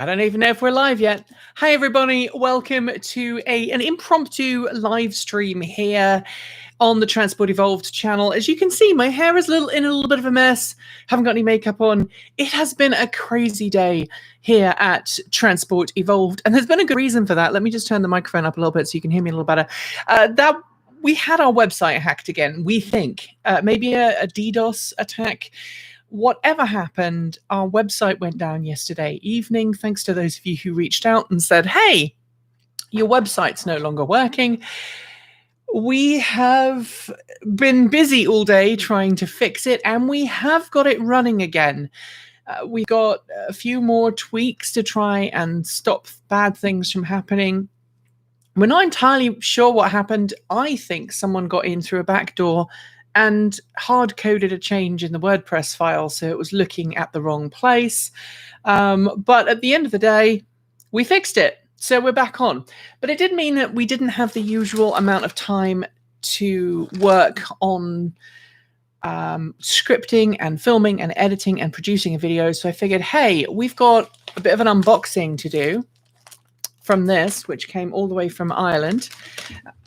I don't even know if we're live yet. Hi, everybody. Welcome to an impromptu live stream here on the Transport Evolved channel. As you can see, my hair is in a little bit of a mess. Haven't got any makeup on. It has been a crazy day here at Transport Evolved, and there's been a good reason for that. Let me just turn the microphone up a little bit so you can hear me a little better. We had our website hacked again, we think. Maybe a DDoS attack. Whatever happened, our website went down yesterday evening, thanks to those of you who reached out and said, hey, your website's no longer working. We have been busy all day trying to fix it, and we have got it running again. We got a few more tweaks to try and stop bad things from happening. We're not entirely sure what happened. I think someone got in through a back door and hard-coded a change in the WordPress file, so it was looking at the wrong place. But at the end of the day, we fixed it, so we're back on. But it did mean that we didn't have the usual amount of time to work on scripting and filming and editing and producing a video. So I figured, hey, we've got a bit of an unboxing to do from this, which came all the way from Ireland.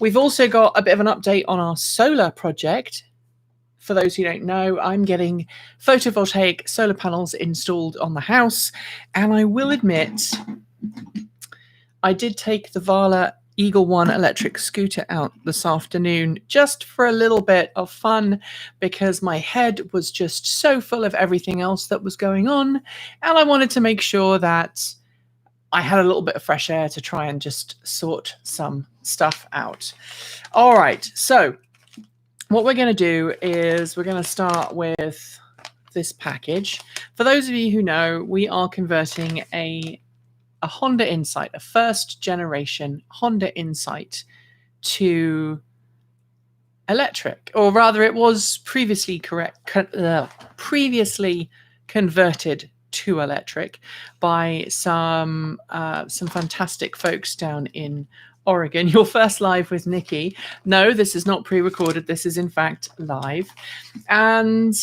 We've also got a bit of an update on our solar project. For those who don't know, I'm getting photovoltaic solar panels installed on the house, and I will admit, I did take the Vala Eagle One electric scooter out this afternoon just for a little bit of fun, because my head was just so full of everything else that was going on, and I wanted to make sure that I had a little bit of fresh air to try and just sort some stuff out. All right, so what we're going to do is we're going to start with this package. For those of you who know, we are converting a Honda Insight, a first generation Honda Insight, to electric, or rather it was previously converted to electric by some fantastic folks down in Oregon. Your first live with Nikki. No, this is not pre-recorded. This is in fact live. And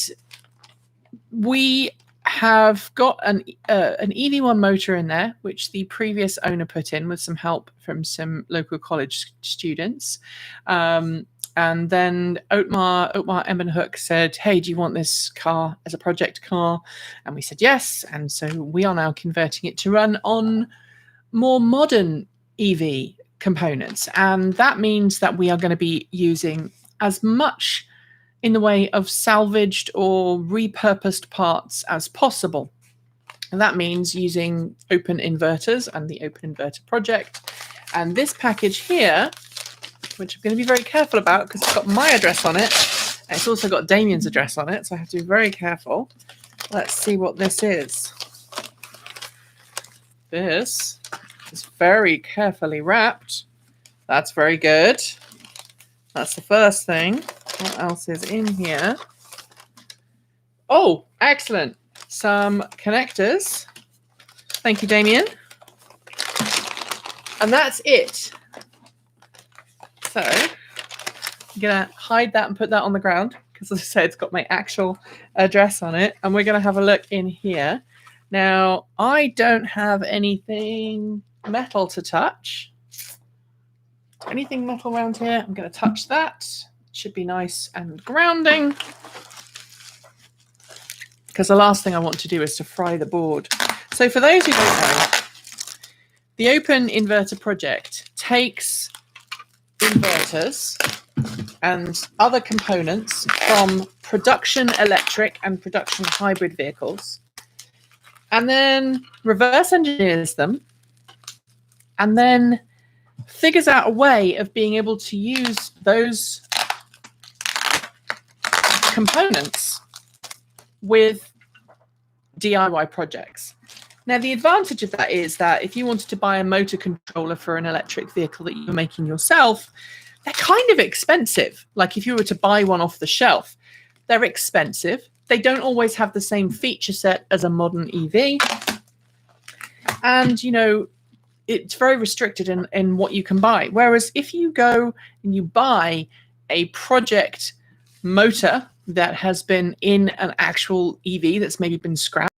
we have got an EV1 motor in there, which the previous owner put in with some help from some local college students. And then Otmar Emmenhoek said, hey, do you want this car as a project car? And we said yes. And so we are now converting it to run on more modern EV components. And that means that we are going to be using as much in the way of salvaged or repurposed parts as possible. And that means using open inverters and the Open Inverter project. And this package here, which I'm going to be very careful about because it's got my address on it, and it's also got Damien's address on it, so I have to be very careful. Let's see what this is. This is very carefully wrapped. That's very good. That's the first thing. What else is in here? Oh, excellent. Some connectors. Thank you, Damien. And that's it. So I'm going to hide that and put that on the ground because, as I said, it's got my actual address on it. And we're going to have a look in here. Now, I don't have anything metal to touch. Anything metal around here? I'm going to touch that. It should be nice and grounding, because the last thing I want to do is to fry the board. So for those who don't know, the Open Inverter project takes inverters and other components from production electric and production hybrid vehicles, and then reverse engineers them, and then figures out a way of being able to use those components with DIY projects. Now, the advantage of that is that if you wanted to buy a motor controller for an electric vehicle that you're making yourself, they're kind of expensive. Like if you were to buy one off the shelf, they're expensive. They don't always have the same feature set as a modern EV. And, you know, it's very restricted in what you can buy. Whereas if you go and you buy a project motor that has been in an actual EV that's maybe been scrapped,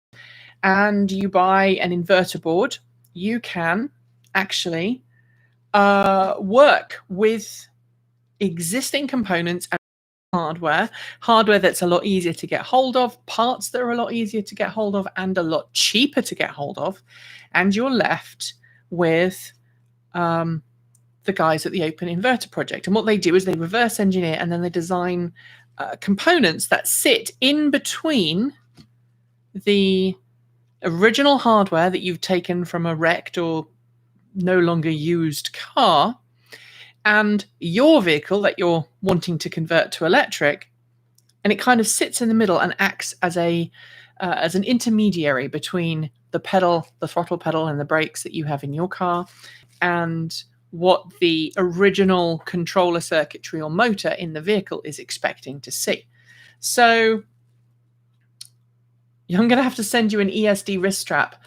and you buy an inverter board, you can actually work with existing components and hardware that's a lot easier to get hold of, parts that are a lot easier to get hold of and a lot cheaper to get hold of, and you're left with the guys at the Open Inverter Project. And what they do is they reverse engineer and then they design components that sit in between the original hardware that you've taken from a wrecked or no longer used car and your vehicle that you're wanting to convert to electric, and it kind of sits in the middle and acts as an intermediary between the throttle pedal and the brakes that you have in your car and what the original controller circuitry or motor in the vehicle is expecting to see. So I'm going to have to send you an ESD wrist strap.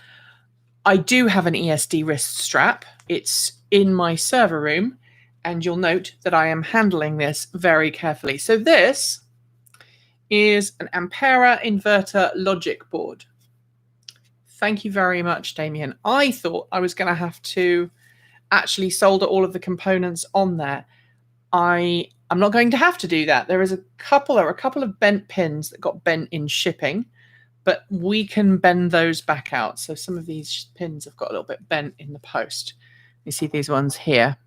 I do have an ESD wrist strap. It's in my server room, and you'll note that I am handling this very carefully. So this is an Ampera inverter logic board. Thank you very much, Damien. I thought I was going to have to actually solder all of the components on there. I'm not going to have to do that. There are a couple of bent pins that got bent in shipping, but we can bend those back out. So some of these pins have got a little bit bent in the post. You see these ones here.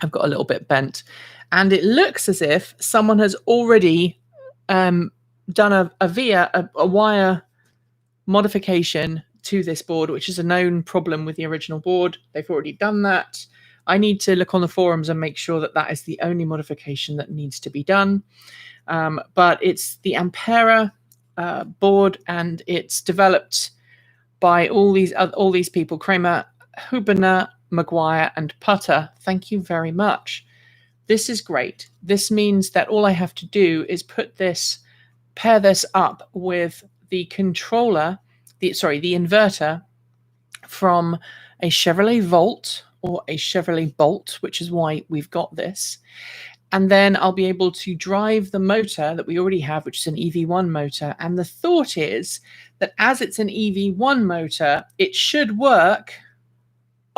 I've got a little bit bent, and it looks as if someone has already done a wire modification to this board, which is a known problem with the original board. They've already done that. I need to look on the forums and make sure that that is the only modification that needs to be done. But it's the Ampera board, and it's developed by all these people: Kramer, Hubener, Maguire, and Putter. Thank you very much. This is great. This means that all I have to do is pair this up with the controller, the inverter from a Chevrolet Volt or a Chevrolet Bolt, which is why we've got this. And then I'll be able to drive the motor that we already have, which is an EV1 motor. And the thought is that as it's an EV1 motor, it should work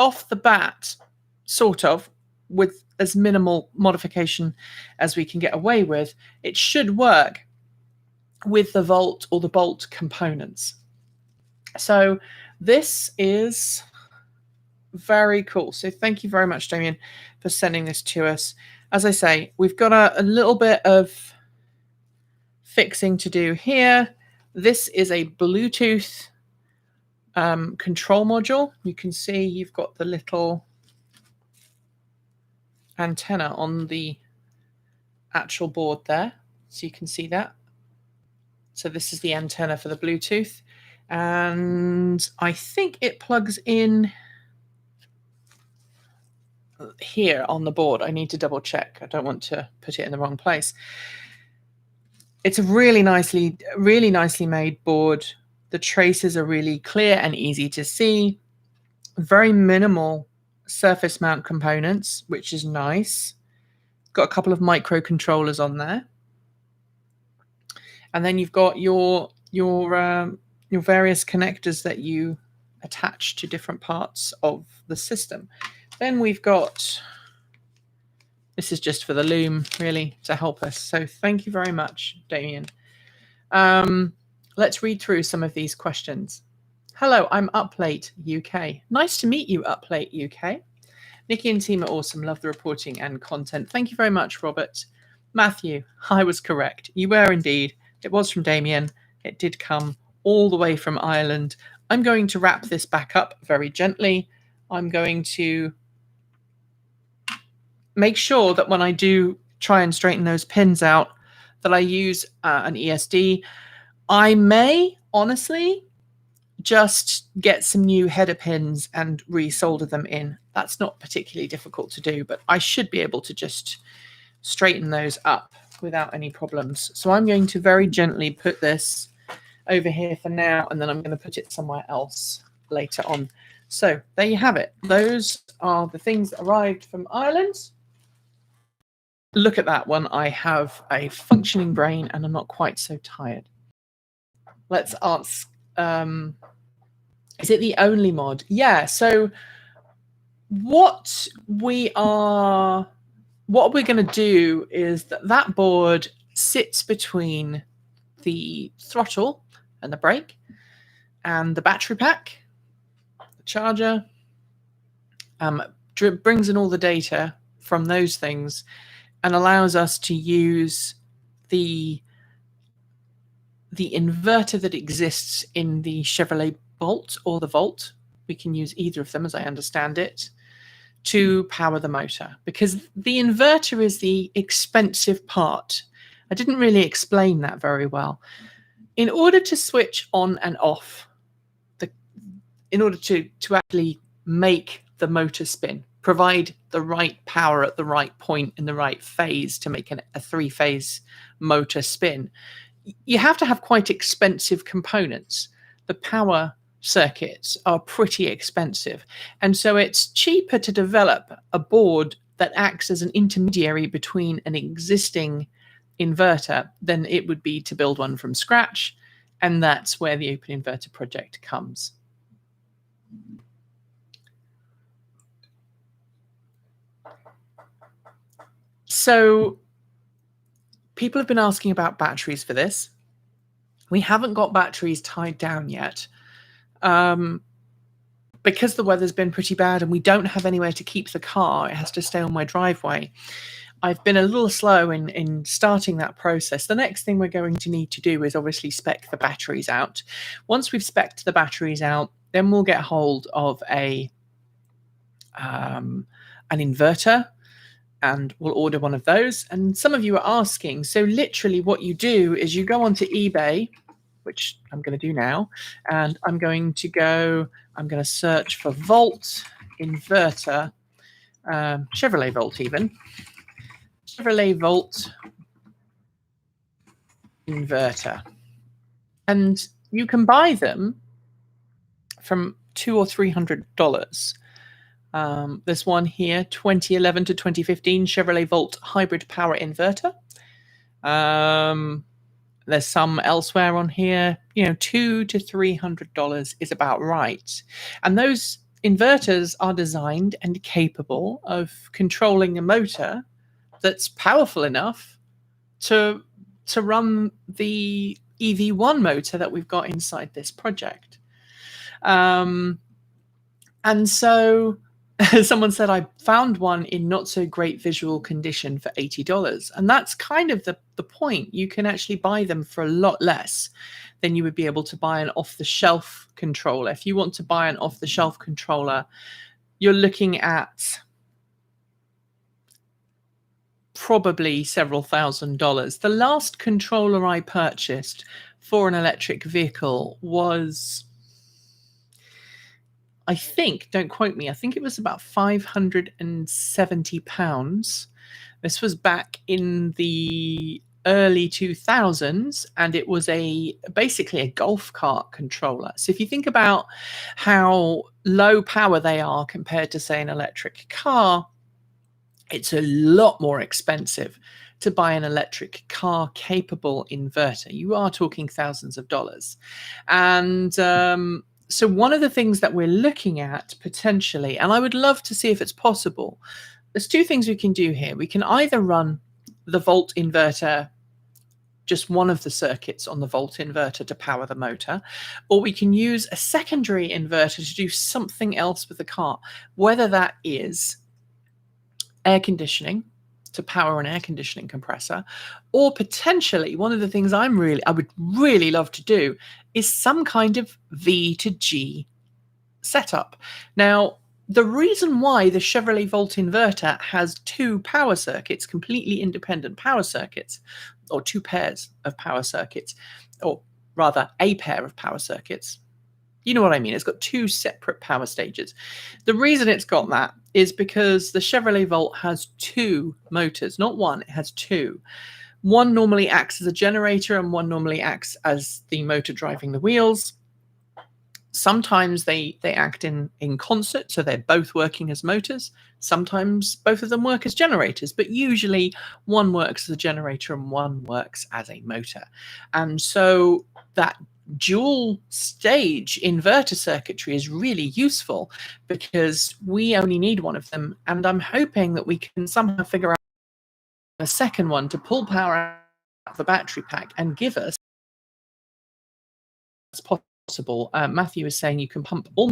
off the bat, sort of, with as minimal modification as we can get away with. It should work with the Volt or the Bolt components. So this is very cool. So thank you very much, Damien, for sending this to us. As I say, we've got a little bit of fixing to do here. This is a Bluetooth control module. You can see you've got the little antenna on the actual board there. So you can see that. So this is the antenna for the Bluetooth. And I think it plugs in here on the board. I need to double check. I don't want to put it in the wrong place. It's a really nicely made board. The traces are really clear and easy to see. Very minimal surface mount components, which is nice. Got a couple of microcontrollers on there. And then you've got your various connectors that you attach to different parts of the system. Then we've got, this is just for the loom, really, to help us. So thank you very much, Damien. Let's read through some of these questions. Hello, I'm Up Late UK. Nice to meet you, Up Late UK. Nikki and team are awesome. Love the reporting and content. Thank you very much, Robert. Matthew, I was correct. You were indeed. It was from Damien. It did come all the way from Ireland. I'm going to wrap this back up very gently. I'm going to make sure that when I do try and straighten those pins out, that I use an ESD. I may, honestly, just get some new header pins and resolder them in. That's not particularly difficult to do, but I should be able to just straighten those up without any problems. So I'm going to very gently put this over here for now, and then I'm going to put it somewhere else later on. So there you have it. Those are the things that arrived from Ireland. Look at that one. I have a functioning brain and I'm not quite so tired. Let's ask Is it the only mod? Yeah. So what we're going to do is that board sits between the throttle and the brake and the battery pack, the charger, brings in all the data from those things and allows us to use the inverter that exists in the Chevrolet Bolt or the Volt. We can use either of them, as I understand it, to power the motor, because the inverter is the expensive part. I didn't really explain that very well. In order to switch on and off, in order to actually make the motor spin, provide the right power at the right point in the right phase to make a three-phase motor spin, you have to have quite expensive components. The power circuits are pretty expensive. And so it's cheaper to develop a board that acts as an intermediary between an existing inverter than it would be to build one from scratch. And that's where the Open Inverter project comes. So people have been asking about batteries for this. We haven't got batteries tied down yet. Because the weather's been pretty bad and we don't have anywhere to keep the car, it has to stay on my driveway. I've been a little slow in starting that process. The next thing we're going to need to do is obviously spec the batteries out. Once we've spec'd the batteries out, then we'll get hold of an inverter, and we'll order one of those. And some of you are asking, so literally what you do is you go onto eBay, which I'm going to do now, and I'm going to search for Volt inverter, Chevrolet Volt even. Chevrolet Volt inverter. And you can buy them from $200 or $300. There's one here, 2011 to 2015 Chevrolet Volt hybrid power inverter. There's some elsewhere on here, $200 to $300 is about right. And those inverters are designed and capable of controlling a motor that's powerful enough to run the EV1 motor that we've got inside this project. And so someone said, I found one in not so great visual condition for $80. And that's kind of the point. You can actually buy them for a lot less than you would be able to buy an off-the-shelf controller. If you want to buy an off-the-shelf controller, you're looking at probably several $1,000s. The last controller I purchased for an electric vehicle was, I think, don't quote me, I think it was about £570. This was back in the early 2000s, and it was basically a golf cart controller. So if you think about how low power they are compared to, say, an electric car, it's a lot more expensive to buy an electric car capable inverter. You are talking thousands of dollars. And so one of the things that we're looking at potentially, and I would love to see if it's possible, there's two things we can do here. We can either run the Volt inverter, just one of the circuits on the Volt inverter to power the motor, or we can use a secondary inverter to do something else with the car, whether that is air conditioning to power an air conditioning compressor, or potentially one of the things I would really love to do is some kind of V to G setup. Now, the reason why the Chevrolet Volt inverter has two power circuits, completely independent power circuits, or two pairs of power circuits, or rather a pair of power circuits, you know what I mean? It's got two separate power stages. The reason it's got that is because the Chevrolet Volt has two motors, not one, it has two. One normally acts as a generator and one normally acts as the motor driving the wheels. Sometimes they act in concert, so they're both working as motors. Sometimes both of them work as generators, but usually one works as a generator and one works as a motor. And so that dual stage inverter circuitry is really useful because we only need one of them. And I'm hoping that we can somehow figure out a second one to pull power out of the battery pack and give us possible. Matthew is saying you can pump all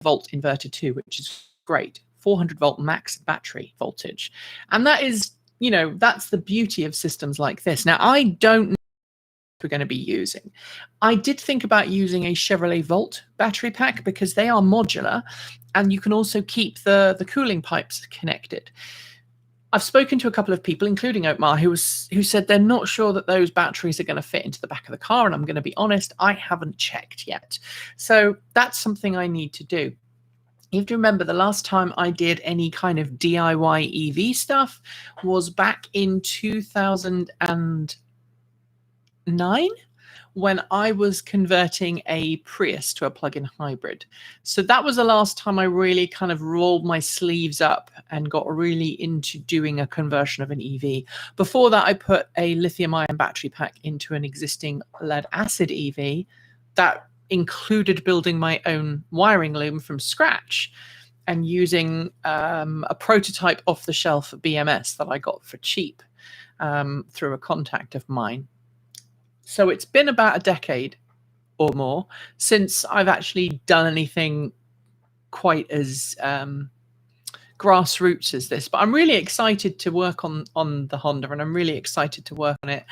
volt inverter too, which is great. 400 volt max battery voltage. And that is, that's the beauty of systems like this. Now, I don't know what we're going to be using. I did think about using a Chevrolet Volt battery pack because they are modular and you can also keep the cooling pipes connected. I've spoken to a couple of people, including Oakmar, who said they're not sure that those batteries are going to fit into the back of the car. And I'm going to be honest, I haven't checked yet. So that's something I need to do. You have to remember the last time I did any kind of DIY EV stuff was back in 2009 when I was converting a Prius to a plug-in hybrid. So that was the last time I really kind of rolled my sleeves up and got really into doing a conversion of an EV. Before that, I put a lithium-ion battery pack into an existing lead-acid EV that included building my own wiring loom from scratch and using a prototype off-the-shelf BMS that I got for cheap through a contact of mine. So it's been about a decade or more since I've actually done anything quite as grassroots as this. But I'm really excited to work on the Honda, and I'm really excited to work on it.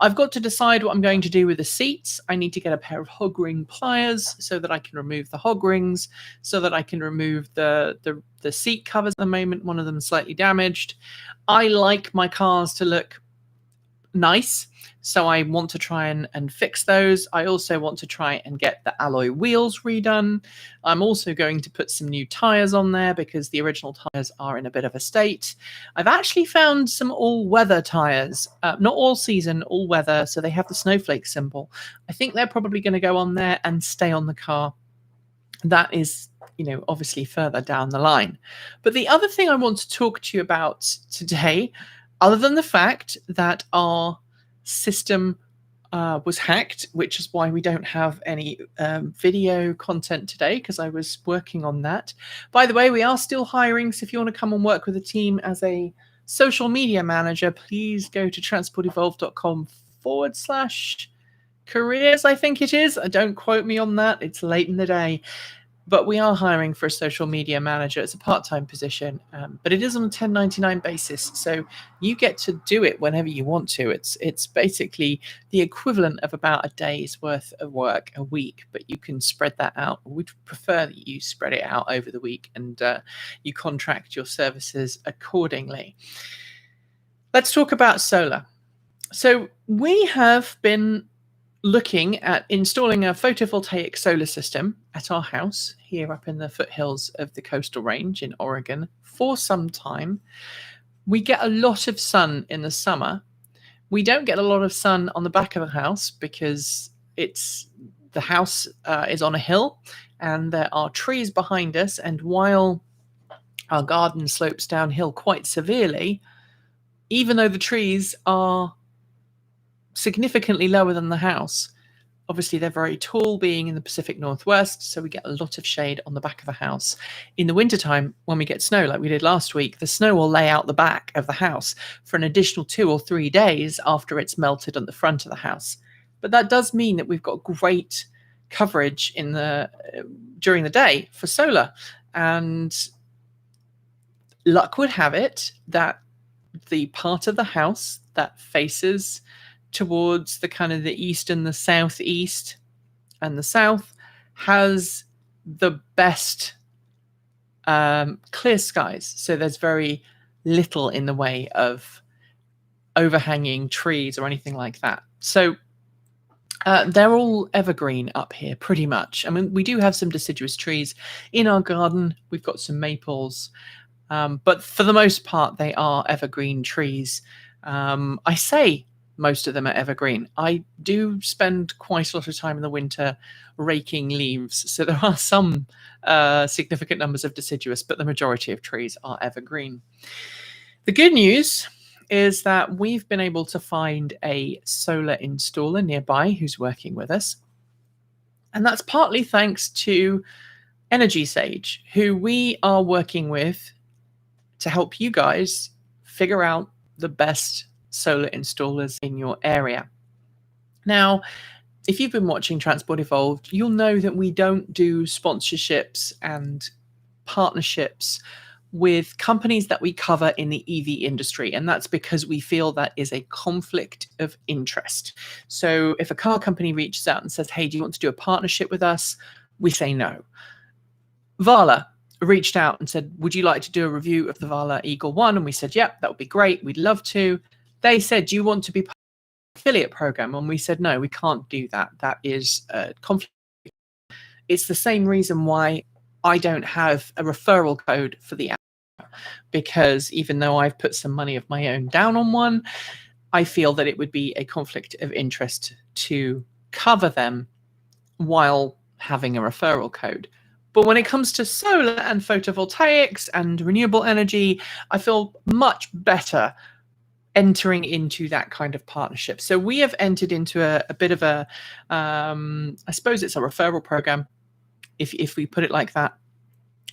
I've got to decide what I'm going to do with the seats. I need to get a pair of hog ring pliers so that I can remove the hog rings, so that I can remove the seat covers at the moment. One of them is slightly damaged. I like my cars to look nice, so I want to try and fix those. I also want to try and get the alloy wheels redone. I'm also going to put some new tires on there because the original tires are in a bit of a state. I've actually found some all-weather tires, not all season, all weather, so they have the snowflake symbol. I think they're probably going to go on there and stay on the car. That is, obviously further down the line. But the other thing I want to talk to you about today, other than the fact that our system was hacked, which is why we don't have any video content today, because I was working on that. By the way, we are still hiring, so if you want to come and work with the team as a social media manager, please go to transportevolved.com/careers, I think it is. Don't quote me on that. It's late in the day. But we are hiring for a social media manager. It's a part-time position, but it is on a 1099 basis. So you get to do it whenever you want to. It's basically the equivalent of about a day's worth of work a week, but you can spread that out. We'd prefer that you spread it out over the week and you contract your services accordingly. Let's talk about solar. So we have been looking at installing a photovoltaic solar system at our house here up in the foothills of the coastal range in Oregon for some time. We get a lot of sun in the summer. We don't get a lot of sun on the back of the house because the house is on a hill and there are trees behind us. And while our garden slopes downhill quite severely, even though the trees are significantly lower than the house, obviously they're very tall, being in the Pacific Northwest, so we get a lot of shade on the back of the house. In the wintertime, when we get snow like we did last week, the snow will lay out the back of the house for an additional 2 or 3 days after it's melted on the front of the house. But that does mean that we've got great coverage during the day for solar. And luck would have it that the part of the house that faces towards the kind of the east and the southeast and the south has the best clear skies. So there's very little in the way of overhanging trees or anything like that. So they're all evergreen up here pretty much. I mean, we do have some deciduous trees in our garden. We've got some maples, but for the most part, they are evergreen trees. I say most of them are evergreen. I do spend quite a lot of time in the winter raking leaves, so there are some significant numbers of deciduous, but the majority of trees are evergreen. The good news is that we've been able to find a solar installer nearby who's working with us. And that's partly thanks to Energy Sage, who we are working with to help you guys figure out the best solar installers in your area. Now, if you've been watching Transport Evolved, you'll know that we don't do sponsorships and partnerships with companies that we cover in the EV industry. And that's because we feel that is a conflict of interest. So if a car company reaches out and says, hey, do you want to do a partnership with us? We say no. Vala reached out and said, would you like to do a review of the Vala Eagle One? And we said, yep, that would be great. We'd love to. They said, do you want to be part of the affiliate program? And we said, no, we can't do that. That is a conflict. It's the same reason why I don't have a referral code for the app, because even though I've put some money of my own down on one, I feel that it would be a conflict of interest to cover them while having a referral code. But when it comes to solar and photovoltaics and renewable energy, I feel much better entering into that kind of partnership. So we have entered into a bit of a, I suppose it's a referral program, if we put it like that,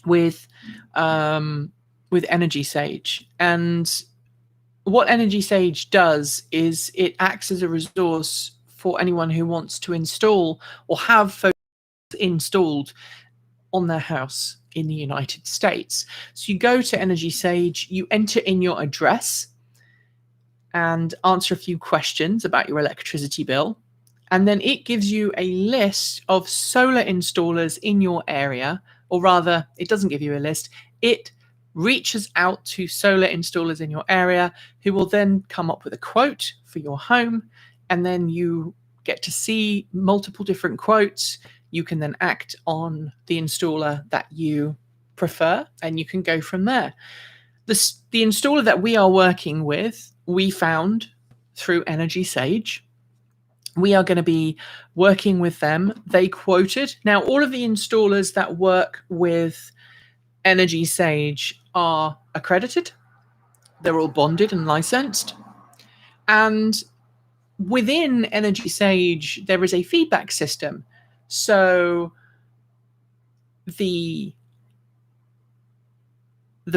with Energy Sage. And what Energy Sage does is it acts as a resource for anyone who wants to install or have photos installed on their house in the United States. So you go to Energy Sage, you enter in your address and answer a few questions about your electricity bill. And then it gives you a list of solar installers in your area, or rather, it doesn't give you a list. It reaches out to solar installers in your area who will then come up with a quote for your home. And then you get to see multiple different quotes. You can then act on the installer that you prefer, and you can go from there. The installer that we are working with, we found through Energy Sage. We are going to be working with them. They quoted. Now, all of the installers that work with Energy Sage are accredited. They're all bonded and licensed. And within Energy Sage, there is a feedback system. So the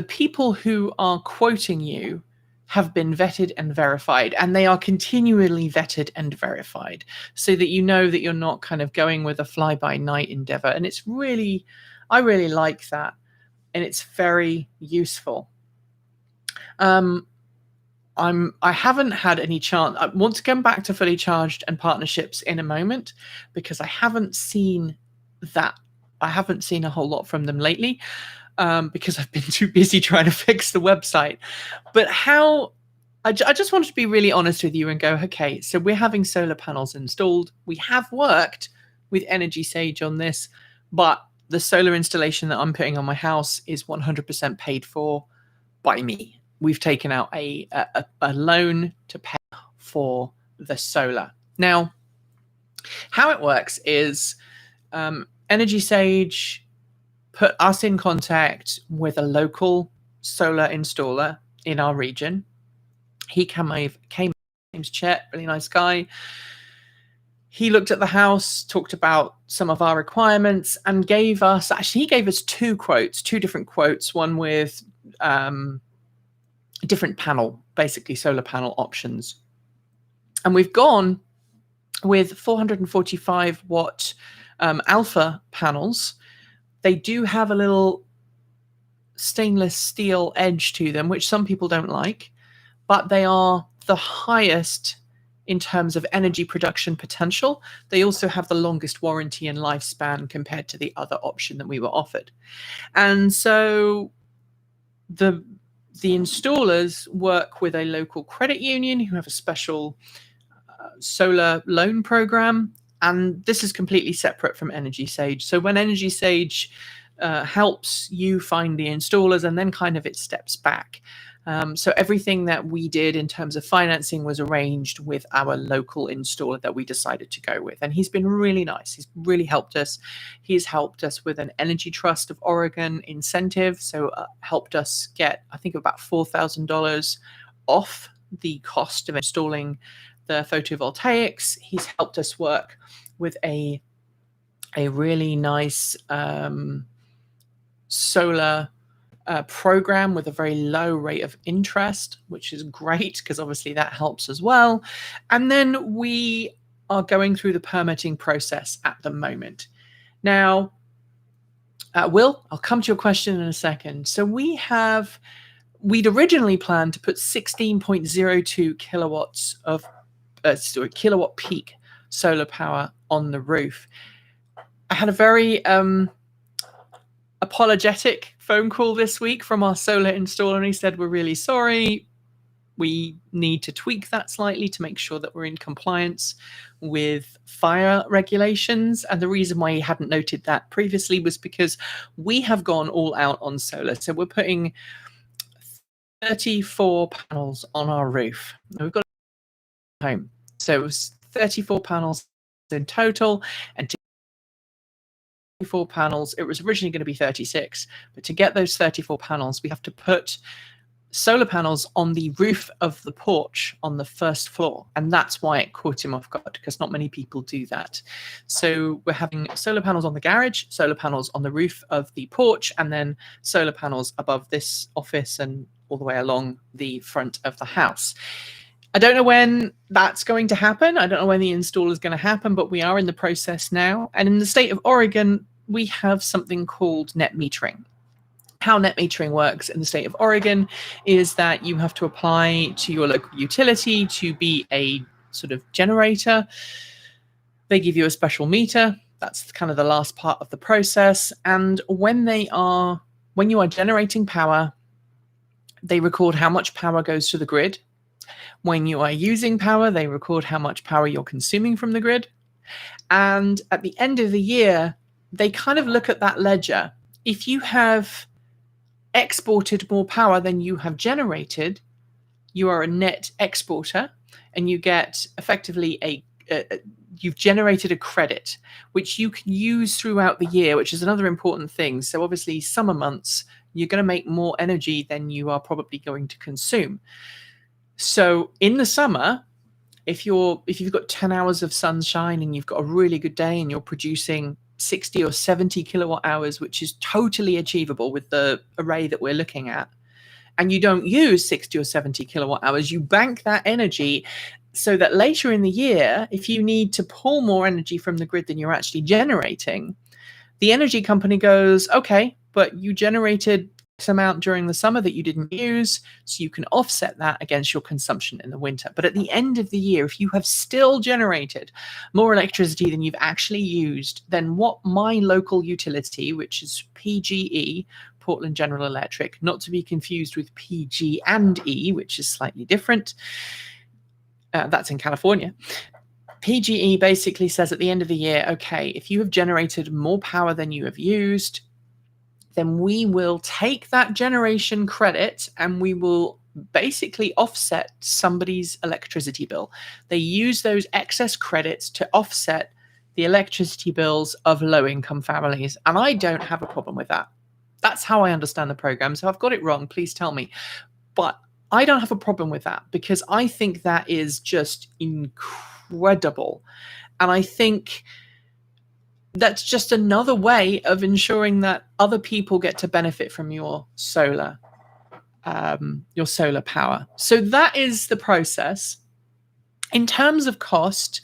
people who are quoting you have been vetted and verified, and they are continually vetted and verified, so that you know that you're not kind of going with a fly-by-night endeavor. And it's really, I really like that, and it's very useful. I haven't had any chance. I want to come back to Fully Charged and partnerships in a moment, because I haven't seen that. I haven't seen a whole lot from them lately, because I've been too busy trying to fix the website. But I just wanted to be really honest with you and go, okay, so we're having solar panels installed. We have worked with Energy Sage on this, but the solar installation that I'm putting on my house is 100% paid for by me. We've taken out a loan to pay for the solar. Now, how it works is Energy Sage put us in contact with a local solar installer in our region. He came, his name's Chet, really nice guy. He looked at the house, talked about some of our requirements, and he gave us two different quotes, one with different panel, basically solar panel options. And we've gone with 445 watt alpha panels. They do have a little stainless steel edge to them, which some people don't like, but they are the highest in terms of energy production potential. They also have the longest warranty and lifespan compared to the other option that we were offered. And so the installers work with a local credit union who have a special solar loan program, and this is completely separate from Energy Sage. So when Energy Sage helps you find the installers, and then kind of it steps back. So everything that we did in terms of financing was arranged with our local installer that we decided to go with. And he's been really nice. He's really helped us. He's helped us with an Energy Trust of Oregon incentive. So helped us get, I think, about $4,000 off the cost of installing the photovoltaics. He's helped us work with a really nice solar program with a very low rate of interest, which is great because obviously that helps as well. And then we are going through the permitting process at the moment. Now, Will, I'll come to your question in a second. So we'd originally planned to put 16.02 kilowatts of kilowatt peak solar power on the roof. I had a very apologetic phone call this week from our solar installer, and he said, we're really sorry. We need to tweak that slightly to make sure that we're in compliance with fire regulations. And the reason why he hadn't noted that previously was because we have gone all out on solar. So we're putting 34 panels on our roof. Now we've got a home. So it was 34 panels in total, and 34 panels. It was originally going to be 36, but to get those 34 panels, we have to put solar panels on the roof of the porch on the first floor. And that's why it caught him off guard, because not many people do that. So we're having solar panels on the garage, solar panels on the roof of the porch, and then solar panels above this office and all the way along the front of the house. I don't know when that's going to happen. I don't know when the install is going to happen, but we are in the process now. And in the state of Oregon, we have something called net metering. How net metering works in the state of Oregon is that you have to apply to your local utility to be a sort of generator. They give you a special meter. That's kind of the last part of the process. And when you are generating power, they record how much power goes to the grid. When you are using power, they record how much power you're consuming from the grid. And at the end of the year, they kind of look at that ledger. If you have exported more power than you have generated, you are a net exporter, and you get effectively you've generated a credit, which you can use throughout the year, which is another important thing. So obviously summer months, you're going to make more energy than you are probably going to consume. So in the summer, if you've got 10 hours of sunshine and you've got a really good day and you're producing 60 or 70 kilowatt hours, which is totally achievable with the array that we're looking at, and you don't use 60 or 70 kilowatt hours, you bank that energy so that later in the year, if you need to pull more energy from the grid than you're actually generating, the energy company goes, okay, but you generated X amount during the summer that you didn't use, so you can offset that against your consumption in the winter. But at the end of the year, if you have still generated more electricity than you've actually used, then what my local utility, which is PGE, Portland General Electric, not to be confused with PG&E, which is slightly different, that's in California. PGE basically says at the end of the year, okay, if you have generated more power than you have used, then we will take that generation credit and we will basically offset somebody's electricity bill. They use those excess credits to offset the electricity bills of low-income families. And I don't have a problem with that. That's how I understand the program. So if I've got it wrong, please tell me. But I don't have a problem with that because I think that is just incredible. And I think that's just another way of ensuring that other people get to benefit from your solar power. So that is the process. In terms of cost,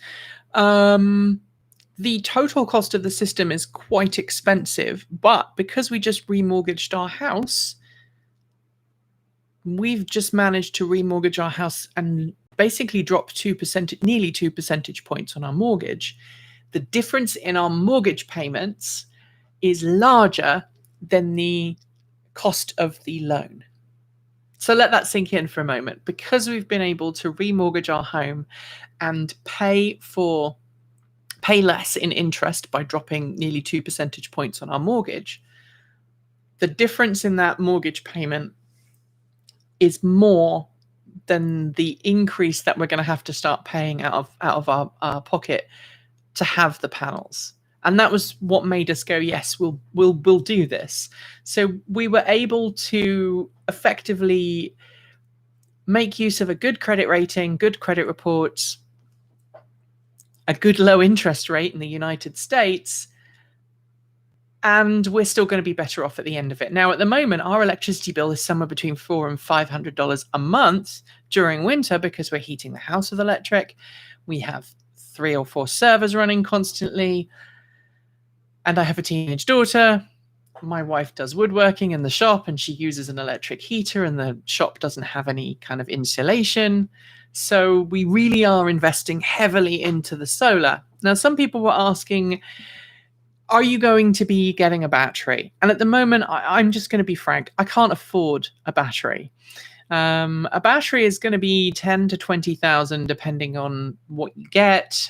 the total cost of the system is quite expensive, but because we just remortgaged our house, we've just managed to remortgage our house and basically drop nearly 2 percentage points on our mortgage. The difference in our mortgage payments is larger than the cost of the loan. So let that sink in for a moment. Because we've been able to remortgage our home and pay less in interest by dropping nearly 2 percentage points on our mortgage, the difference in that mortgage payment is more than the increase that we're going to have to start paying out of our pocket to have the panels. And that was what made us go, yes, we'll do this. So we were able to effectively make use of a good credit rating, good credit reports, a good low interest rate in the United States, and we're still going to be better off at the end of it. Now, at the moment, our electricity bill is somewhere between $400 and $500 a month during winter because we're heating the house with electric. We have 3 or 4 servers running constantly, and I have a teenage daughter. My wife does woodworking in the shop, and she uses an electric heater, and the shop doesn't have any kind of insulation. So we really are investing heavily into the solar. Now, some people were asking, are you going to be getting a battery? And at the moment, I'm just going to be frank, I can't afford a battery. A battery is going to be 10 to 20,000 depending on what you get.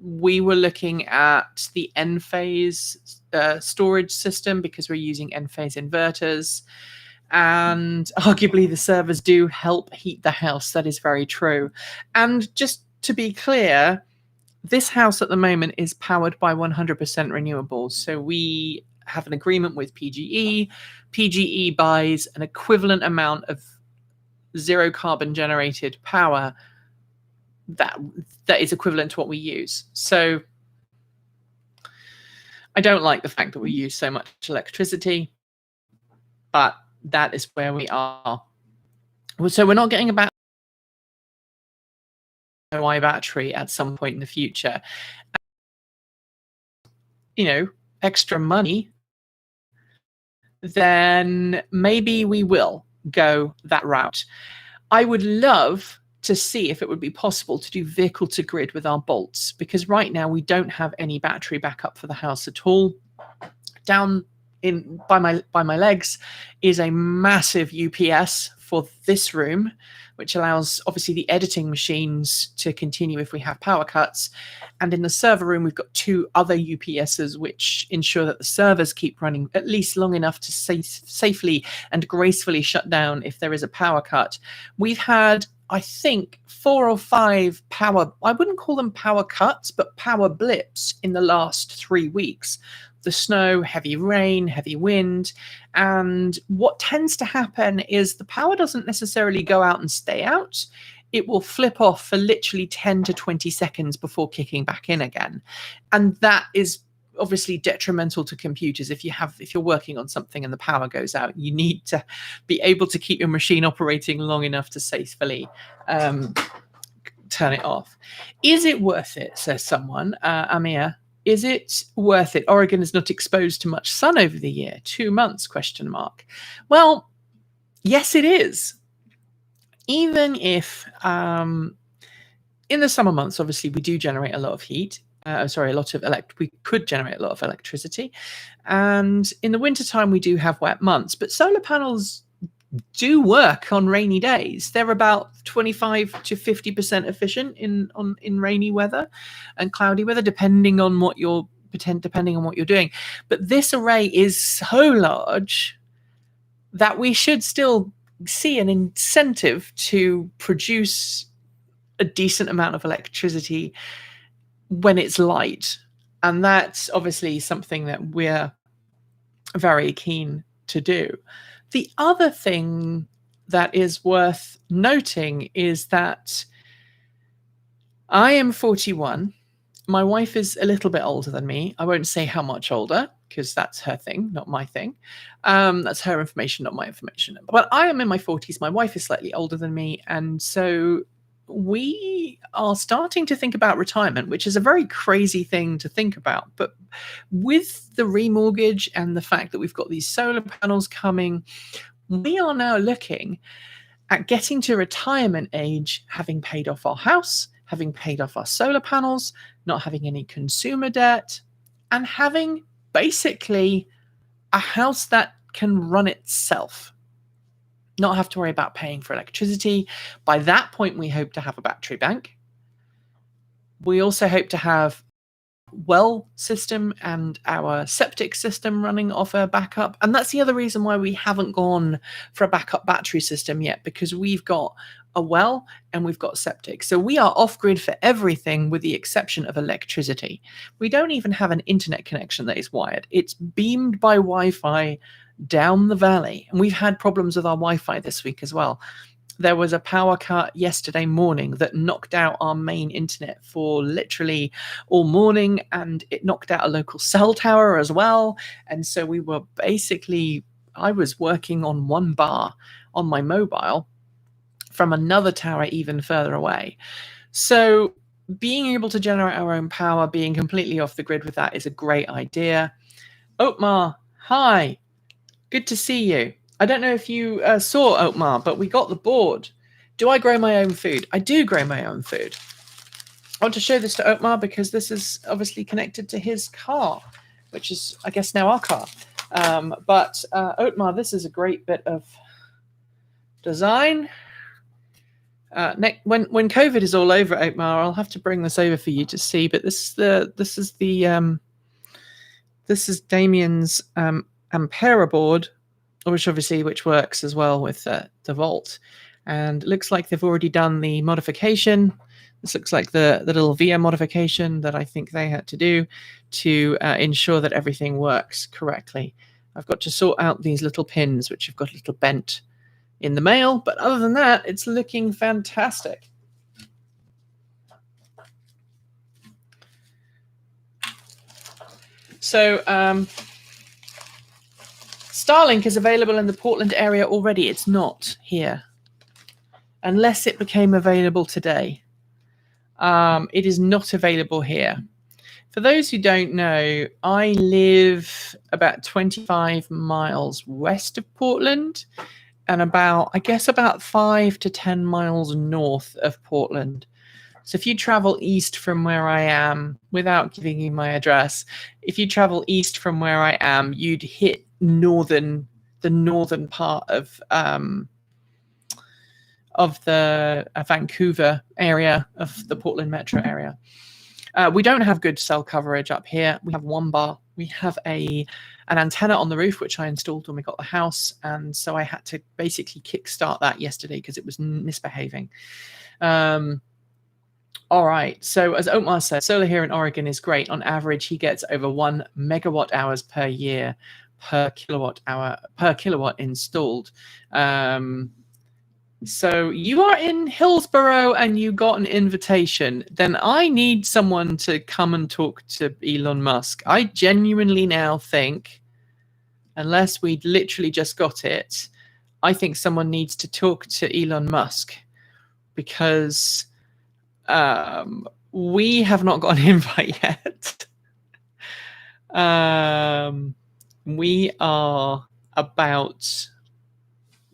We were looking at the N-phase storage system because we're using N-phase inverters. And arguably the servers do help heat the house. That is very true. And just to be clear, this house at the moment is powered by 100% renewables. So we have an agreement with PGE. PGE buys an equivalent amount of zero carbon generated power that is equivalent to what we use. So I don't like the fact that we use so much electricity, but that is where we are. So we're not getting a battery at some point in the future. You know, extra money, then maybe we will go that route. I would love to see if it would be possible to do vehicle to grid with our bolts, because right now we don't have any battery backup for the house at all. Down in by my legs is a massive UPS for this room, which allows obviously the editing machines to continue if we have power cuts. And in the server room, we've got 2 other UPSs, which ensure that the servers keep running at least long enough to safely and gracefully shut down if there is a power cut. We've had, I think, 4 or 5 I wouldn't call them power cuts, but power blips in the last 3 weeks. The snow, heavy rain, heavy wind. And what tends to happen is the power doesn't necessarily go out and stay out. It will flip off for literally 10 to 20 seconds before kicking back in again. And that is obviously detrimental to computers. If you're working on something and the power goes out, you need to be able to keep your machine operating long enough to safely turn it off. Is it worth it, says someone, Amir? Is it worth it? Oregon is not exposed to much sun over the year. 2 months, ? Well, yes, it is. Even if in the summer months, obviously, we do generate a lot of heat. We could generate a lot of electricity. And in the wintertime, we do have wet months. But solar panels do work on rainy days. They're about 25 to 50% efficient in rainy weather and cloudy weather, depending on what you're doing. But this array is so large that we should still see an incentive to produce a decent amount of electricity when it's light. And that's obviously something that we're very keen to do. The other thing that is worth noting is that I am 41. My wife is a little bit older than me. I won't say how much older, because that's her thing, not my thing. That's her information, not my information. But I am in my 40s. My wife is slightly older than me. And so we are starting to think about retirement, which is a very crazy thing to think about. But with the remortgage and the fact that we've got these solar panels coming, we are now looking at getting to retirement age, having paid off our house, having paid off our solar panels, not having any consumer debt, and having basically a house that can run itself. Not have to worry about paying for electricity. By that point, we hope to have a battery bank. We also hope to have well system and our septic system running off a backup. And that's the other reason why we haven't gone for a backup battery system yet, because we've got a well and we've got septic. So we are off grid for everything with the exception of electricity. We don't even have an internet connection that is wired. It's beamed by Wi-Fi down the valley. And we've had problems with our Wi-Fi this week as well. There was a power cut yesterday morning that knocked out our main internet for literally all morning, and it knocked out a local cell tower as well. And so we were basically, I was working on one bar on my mobile from another tower even further away. So being able to generate our own power, being completely off the grid with that is a great idea. Otmar, hi. Good to see you. I don't know if you saw Otmar, but we got the board. Do I grow my own food? I do grow my own food. I want to show this to Otmar because this is obviously connected to his car, which is, I guess, now our car. But Otmar, this is a great bit of design. When COVID is all over, Otmar, I'll have to bring this over for you to see. But this is Damien's Ampera board, which works as well with the Volt, and it looks like they've already done the modification. This looks like the little VIA modification that I think they had to do to ensure that everything works correctly. I've got to sort out these little pins, which have got a little bent in the mail, but other than that, it's looking fantastic. So Starlink is available in the Portland area already. It's not here, unless it became available today. It is not available here. For those who don't know, I live about 25 miles west of Portland and about 5 to 10 miles north of Portland. So if you travel east from where I am, without giving you my address, if you travel east from where I am, you'd hit the northern part of the Vancouver area, of the Portland metro area. We don't have good cell coverage up here. We have one bar. We have an antenna on the roof, which I installed when we got the house, and so I had to basically kickstart that yesterday because it was misbehaving. All right, so as Omar said, solar here in Oregon is great. On average, he gets over 1 megawatt hours per year per kilowatt installed. So you are in Hillsborough and you got an invitation. Then I need someone to come and talk to Elon Musk. I genuinely now think, unless we'd literally just got it, I think someone needs to talk to Elon Musk, because we have not got an invite yet. We are about,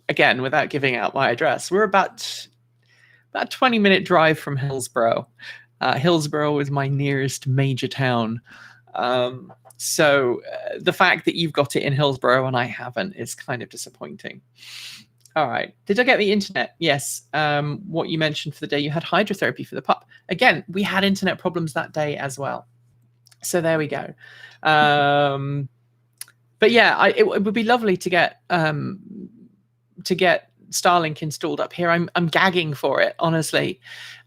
again, without giving out my address, we're about a 20-minute drive from Hillsborough. Hillsborough is my nearest major town. So the fact that you've got it in Hillsborough and I haven't is kind of disappointing. All right. Did I get the internet? Yes. What you mentioned for the day, you had hydrotherapy for the pup. Again, we had internet problems that day as well. So there we go. But yeah, it would be lovely to get Starlink installed up here. I'm gagging for it, honestly.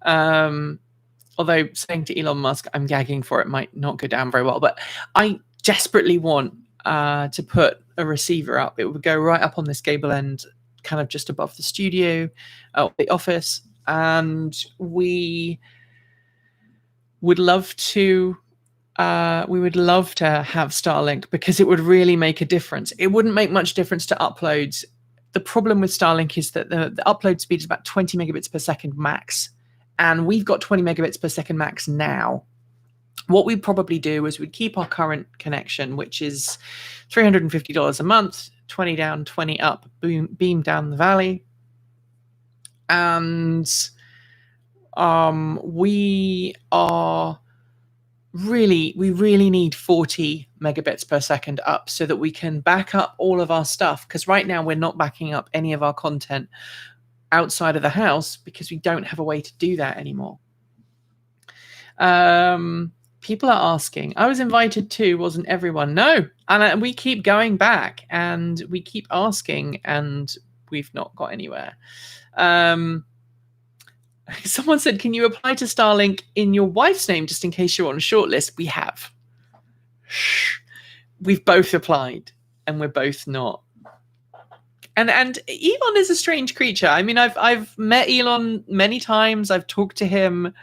Although saying to Elon Musk I'm gagging for it might not go down very well, but I desperately want to put a receiver up. It would go right up on this gable end, kind of just above the studio, the office, and we would love to have Starlink, because it would really make a difference. It wouldn't make much difference to uploads. The problem with Starlink is that the upload speed is about 20 megabits per second max, and we've got 20 megabits per second max now. What we'd probably do is we'd keep our current connection, which is $350 a month, 20 down, 20 up, beam down the valley. And we really need 40 megabits per second up so that we can back up all of our stuff. Because right now we're not backing up any of our content outside of the house because we don't have a way to do that anymore. People are asking. I was invited too, wasn't everyone? No. And we keep going back and we keep asking and we've not got anywhere. Someone said, can you apply to Starlink in your wife's name just in case you're on a shortlist? We have. We've both applied and we're both not And Elon is a strange creature. I mean, I've met Elon many times. I've talked to him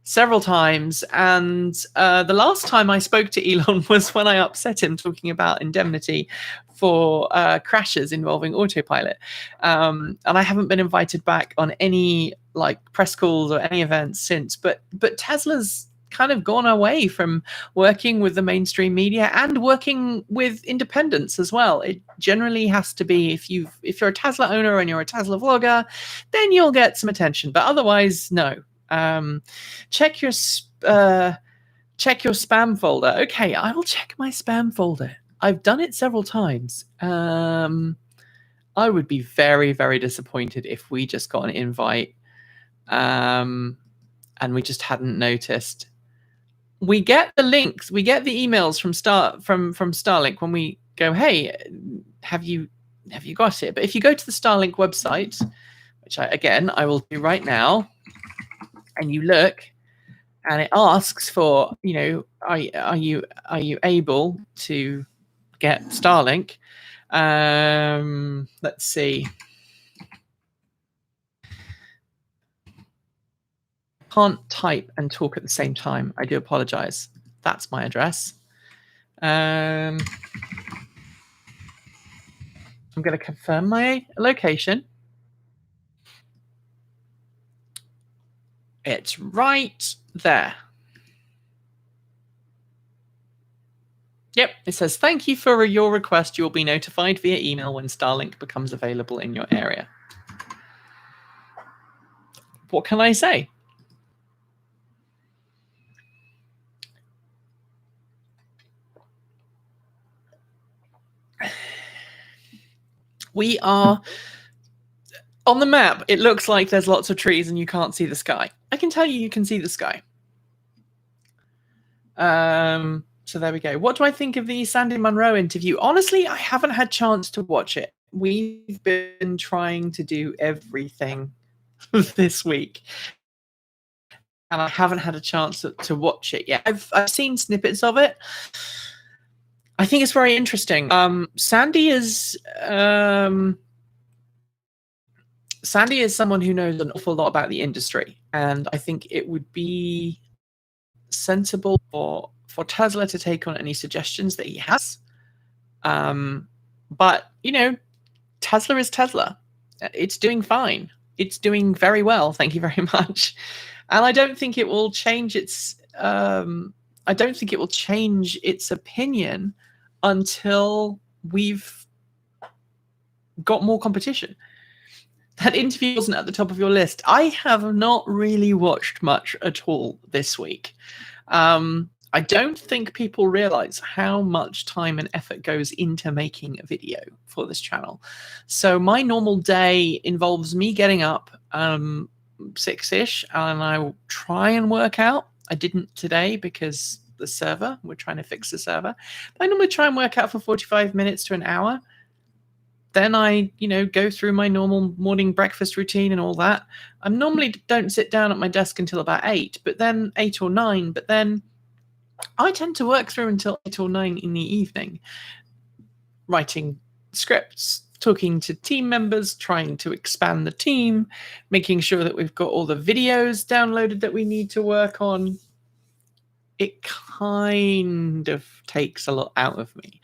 several times, and the last time I spoke to Elon was when I upset him talking about indemnity for crashes involving autopilot. And I haven't been invited back on any like press calls or any events since. But Tesla's kind of gone away from working with the mainstream media and working with independents as well. It generally has to be if you're a Tesla owner and you're a Tesla vlogger, then you'll get some attention. But otherwise, no. Check your spam folder. Okay, I will check my spam folder. I've done it several times. I would be very, very disappointed if we just got an invite and we just hadn't noticed. We get the links, we get the emails from Starlink when we go, hey, have you got it? But if you go to the Starlink website, which I will do right now, and you look, and it asks for, are you able to get Starlink? Let's see. Can't type and talk at the same time. I do apologize. That's my address. I'm going to confirm my location. It's right there. Yep, it says, thank you for your request. You will be notified via email when Starlink becomes available in your area. What can I say? We are on the map. It looks like there's lots of trees and you can't see the sky. I can tell you can see the sky. So there we go. What do I think of the Sandy Munro interview? Honestly, I haven't had a chance to watch it. We've been trying to do everything this week, and I haven't had a chance to watch it yet. I've seen snippets of it. I think it's very interesting. Sandy is someone who knows an awful lot about the industry, and I think it would be sensible for Tesla to take on any suggestions that he has. But Tesla is Tesla. It's doing fine. It's doing very well. Thank you very much. And I don't think it will change its. I don't think it will change its opinion until we've got more competition. That interview wasn't at the top of your list. I have not really watched much at all this week. I don't think people realize how much time and effort goes into making a video for this channel. So my normal day involves me getting up 6-ish, and I will try and work out. I didn't today because the server, we're trying to fix the server. But I normally try and work out for 45 minutes to an hour. Then I, go through my normal morning breakfast routine and all that. I normally don't sit down at my desk until about 8, but then 8 or 9. But then I tend to work through until 8 or 9 in the evening, writing scripts, talking to team members, trying to expand the team, making sure that we've got all the videos downloaded that we need to work on. It kind of takes a lot out of me.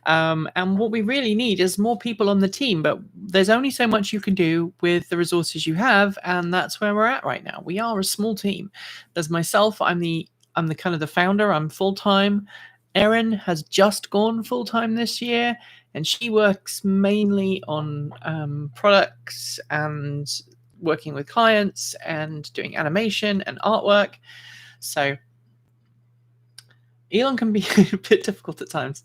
And what we really need is more people on the team, but there's only so much you can do with the resources you have, and that's where we're at right now. We are a small team. There's myself, I'm the kind of the founder, I'm full-time. Erin has just gone full-time this year, and she works mainly on products and working with clients and doing animation and artwork. So Elon can be a bit difficult at times.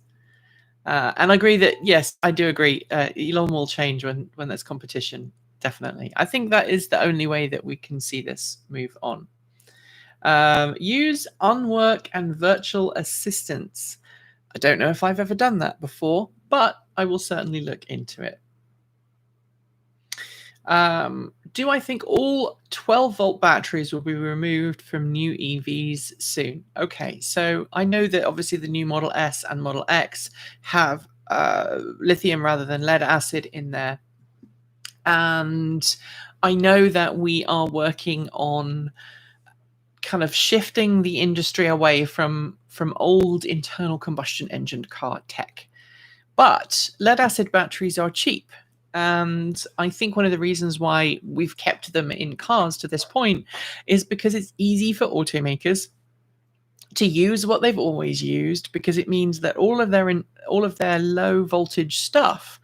And I agree that, yes, I do agree. Elon will change when there's competition, definitely. I think that is the only way that we can see this move on. Use Unwork and virtual assistants. I don't know if I've ever done that before, but I will certainly look into it. Do I think all 12-volt batteries will be removed from new EVs soon? Okay, so I know that obviously the new Model S and Model X have lithium rather than lead acid in their And I know that we are working on kind of shifting the industry away from old internal combustion engine car tech. But lead acid batteries are cheap. And I think one of the reasons why we've kept them in cars to this point is because it's easy for automakers to use what they've always used, because it means that all of their low voltage stuff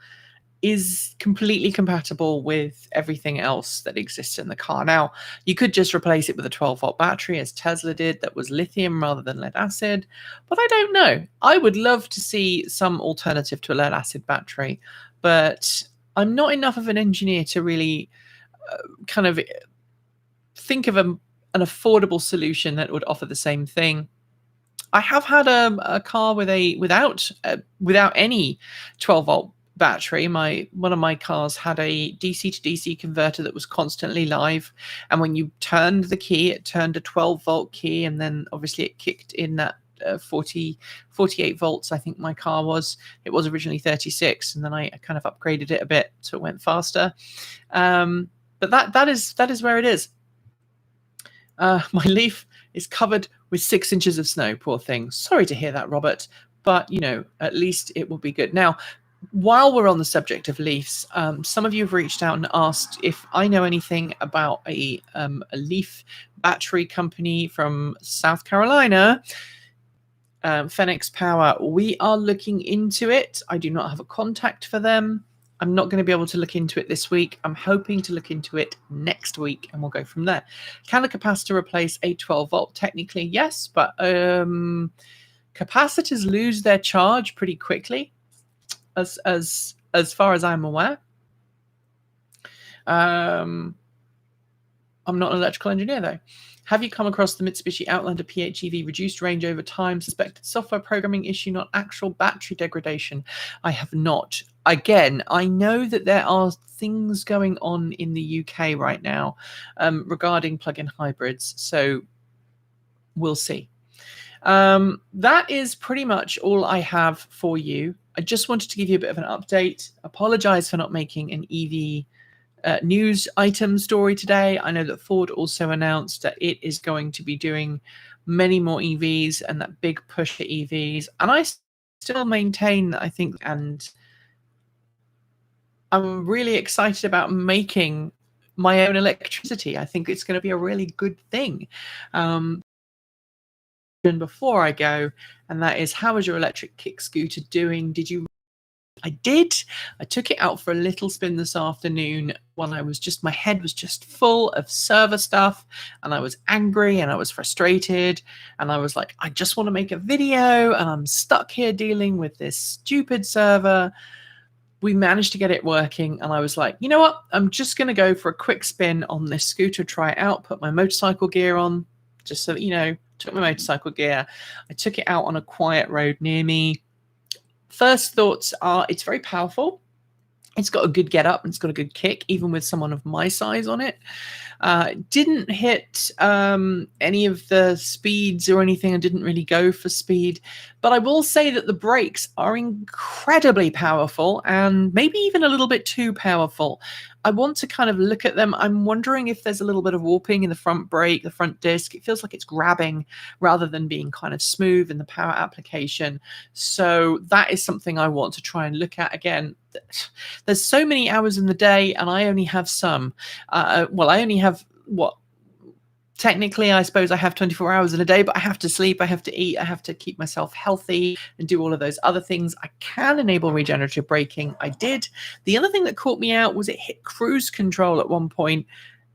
is completely compatible with everything else that exists in the car. Now, you could just replace it with a 12-volt battery, as Tesla did, that was lithium rather than lead acid, but I don't know. I would love to see some alternative to a lead acid battery, but I'm not enough of an engineer to really kind of think of an affordable solution that would offer the same thing. I have had a car without any 12-volt battery. One of my cars had a DC to DC converter that was constantly live, and when you turned the key, it turned a 12-volt key, and then obviously it kicked in that 48 volts. I think my car was. It was originally 36, and then I kind of upgraded it a bit so it went faster. But that is where it is. My Leaf is covered with 6 inches of snow. Poor thing. Sorry to hear that, Robert. But, at least it will be good. Now, while we're on the subject of Leafs, some of you have reached out and asked if I know anything about a Leaf battery company from South Carolina, Phoenix Power. We are looking into it. I do not have a contact for them. I'm not going to be able to look into it this week. I'm hoping to look into it next week, and we'll go from there. Can a capacitor replace a 12-volt? Technically, yes, but capacitors lose their charge pretty quickly, as far as I'm aware. I'm not an electrical engineer, though. Have you come across the Mitsubishi Outlander PHEV reduced range over time? Suspected software programming issue, not actual battery degradation. I have not. Again, I know that there are things going on in the UK right now regarding plug-in hybrids, so we'll see. That is pretty much all I have for you. I just wanted to give you a bit of an update. Apologize for not making an EV news item story today. I know that Ford also announced that it is going to be doing many more EVs and that big push to EVs. And I still maintain that I think, and I'm really excited about making my own electricity. I think it's going to be a really good thing. Before I go, and that is, how is your electric kick scooter doing? I did. I took it out for a little spin this afternoon when my head was just full of server stuff, and I was angry and I was frustrated, and I was like, I just want to make a video, and I'm stuck here dealing with this stupid server. We managed to get it working, and I was like, you know what? I'm just going to go for a quick spin on this scooter, try it out, put my motorcycle gear on, just so that, took my motorcycle gear. I took it out on a quiet road near me. First thoughts are, it's very powerful. It's got a good get up, and it's got a good kick, even with someone of my size on it. Didn't hit any of the speeds or anything. I didn't really go for speed. But I will say that the brakes are incredibly powerful, and maybe even a little bit too powerful. I want to kind of look at them. I'm wondering if there's a little bit of warping in the front brake, the front disc. It feels like it's grabbing rather than being kind of smooth in the power application. So that is something I want to try and look at again. There's so many hours in the day, and I only have some. I only have what? Technically, I suppose I have 24 hours in a day, but I have to sleep, I have to eat, I have to keep myself healthy and do all of those other things. I can enable regenerative braking. I did. The other thing that caught me out was it hit cruise control at one point.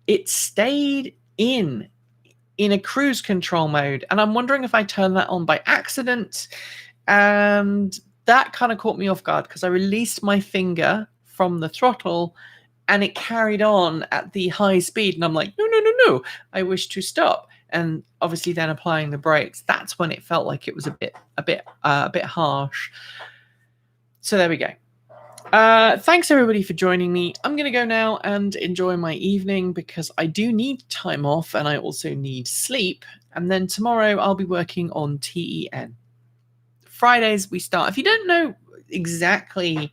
It stayed in a cruise control mode, and I'm wondering if I turned that on by accident, and that kind of caught me off guard because I released my finger from the throttle and it carried on at the high speed, and I'm like, no, I wish to stop. And obviously then applying the brakes, that's when it felt like it was a bit harsh. So there we go. Thanks everybody for joining me. I'm going to go now and enjoy my evening because I do need time off, and I also need sleep. And then tomorrow I'll be working on TEN. Fridays we start. If you don't know exactly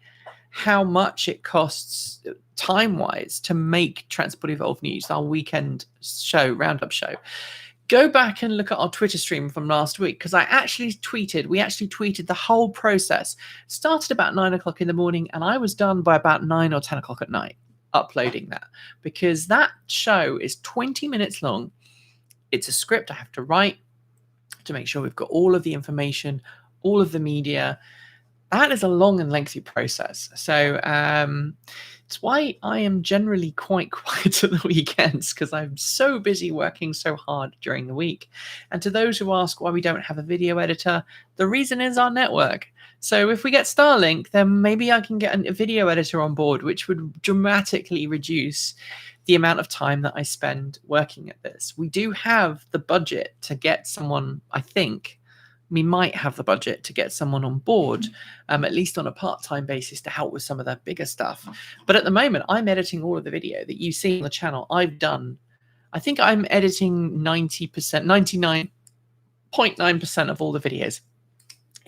how much it costs time-wise to make Transport Evolved News, our weekend show, roundup show, go back and look at our Twitter stream from last week, because we actually tweeted the whole process. Started about 9 o'clock in the morning, and I was done by about 9 or 10 o'clock at night uploading that, because that show is 20 minutes long. It's a script I have to write to make sure we've got all of the information, all of the media. That is a long and lengthy process. So it's why I am generally quite quiet at the weekends, because I'm so busy working so hard during the week. And to those who ask why we don't have a video editor, the reason is our network. So if we get Starlink, then maybe I can get a video editor on board, which would dramatically reduce the amount of time that I spend working at this. We do have the budget to get someone, I think, we might have the budget to get someone on board, at least on a part-time basis, to help with some of the bigger stuff. But at the moment, I'm editing all of the video that you see on the channel. I think I'm editing 90%, 99.9% of all the videos.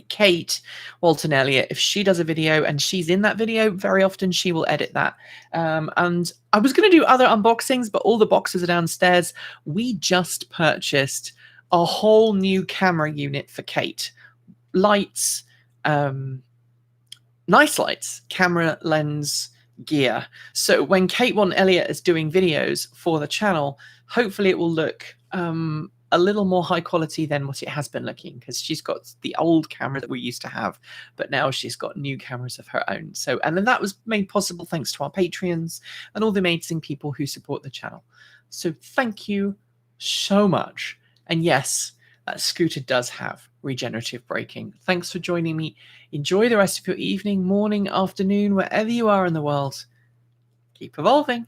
Kate Walton Elliott, if she does a video and she's in that video, very often she will edit that. And I was going to do other unboxings, but all the boxes are downstairs. We just purchased a whole new camera unit for Kate. Lights, nice lights, camera, lens, gear. So when Kate Walton Elliott is doing videos for the channel, hopefully it will look a little more high quality than what it has been looking, because she's got the old camera that we used to have, but now she's got new cameras of her own. So, and then that was made possible thanks to our Patreons and all the amazing people who support the channel. So thank you so much. And yes, that scooter does have regenerative braking. Thanks for joining me. Enjoy the rest of your evening, morning, afternoon, wherever you are in the world. Keep evolving.